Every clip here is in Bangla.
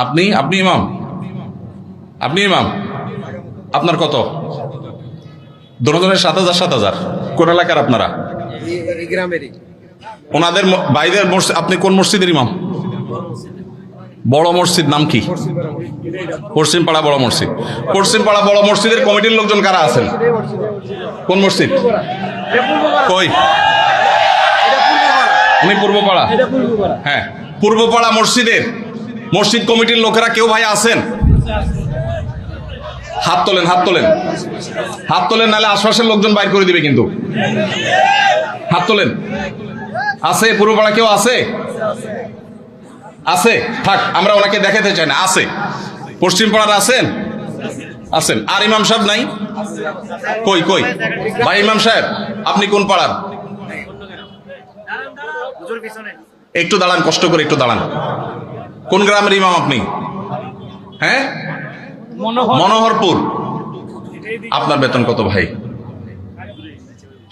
আপনি আপনি ইমাম, আপনি ইমাম, আপনার কত? দুজনের 7,000 7,000। কোন এলাকার আপনারা? ওনাদের ভাইদের মসজিদ। আপনি কোন মসজিদের ইমাম? বড় মসজিদ নাম কি? পশ্চিমপাড়া বড় মসজিদ। পশ্চিমপাড়া বড় মসজিদের কমিটির লোকজন কারা আছেন? কোন মসজিদ? কই? উনি পূর্বপাড়া। হ্যাঁ, পূর্বপাড়া মসজিদের মসজিদ কমিটির লোকেরা কেউ ভাই আছেন? হাত তোলেন, হাত তোলেন, হাত তোলেন, নাহলে আশপাশের লোকজন বাইর করে দিবে কিন্তু। হাত তোলেন। আছে পূর্বপাড়া কেউ আছে? আছে, থাক, আমরা ওনাকে দেখাতে চাই না। আছে, পশ্চিম পাড়ার আছেন? আছেন। আর ইমাম সাহেব নাই? কই কই ভাই ইমাম সাহেব, আপনি কোন পাড়ার? একটু দাঁড়ান, কষ্ট করে একটু দাঁড়ান। কোন গ্রামের ইমাম আপনি? হ্যাঁ, মনোহরপুর। আপনার বেতন কত ভাই?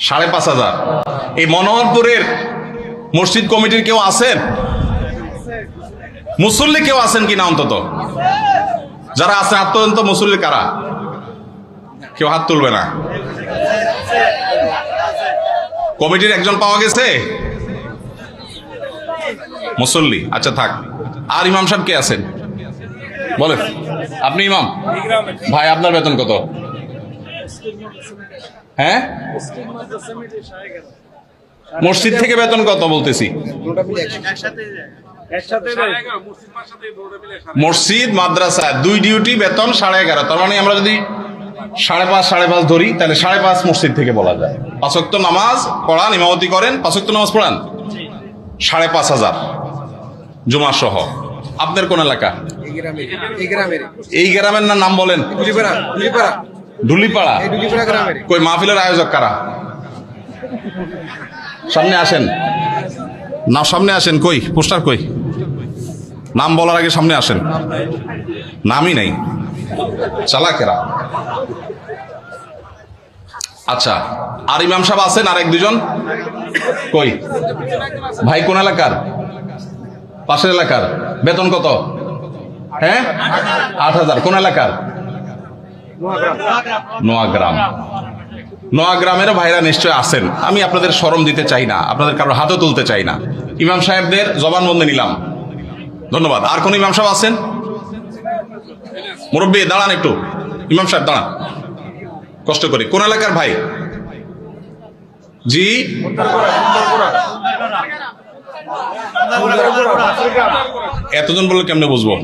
5,500। এই মনোহরপুরের মসজিদ কমিটির কেউ আছেন? মুসল্লি কেউ আছেন কিনা অন্তত? যারা আছেন হাত তোলেন তো। মুসল্লি কারা? কেউ হাত তুলবে না। কমিটির একজন পাওয়া গেছে? মুসল্লি, আচ্ছা থাক। আর ইমাম সাহেব কে আছেন বলেন? আপনি ইমাম ভাই, আপনার বেতন কত? হ্যাঁ, মসজিদ থেকে বেতন কত বলতেছি? মসজিদ মাদ্রাসা দুই ডিউটি বেতন 11.5। তার মানে আমরা যদি 5.5 ধরি, তাহলে 5.5 মসজিদ থেকে বলা যায়। 5 ওয়াক্ত নামাজ পড়ান, ইমামতি করেন, 5 ওয়াক্ত নামাজ পড়ান, 5,500 জুমা সহ। আপনার কোন এলাকা? এই গ্রামের নাম বলেন? ডুলিপাড়া। কই মাহফিলের আয়োজক কারা? সামনে আসেন না, সামনে আসেন। কই পোস্টার কই? নাম বলার আগে সামনে আসেন। নামই নাই, চালাকেরা। আচ্ছা, আর ইমাম সাহেব আছেন? আর 1-2 জন কই? ভাই কোন এলাকার? পাশের এলাকার। বেতন কত? হ্যাঁ, 8,000। কোন এলাকার? নোয়াগ্রাম। নোয়াগ্রামের ভাইরা নিশ্চয় আছেন। আমি আপনাদের শরম দিতে চাই না, আপনাদের কারোর হাতও তুলতে চাই না। ইমাম সাহেবদের জবানবন্দি নিলাম, ধন্যবাদ। আর কোন ইমাম সাহেব আছেন? মুরব্বী দাঁড়ান একটু। ইমাম সাহেব দাঁড়ান, কষ্ট করে। কোন এলাকার ভাই? জি, এতজন বললে কেমনে বুঝবো?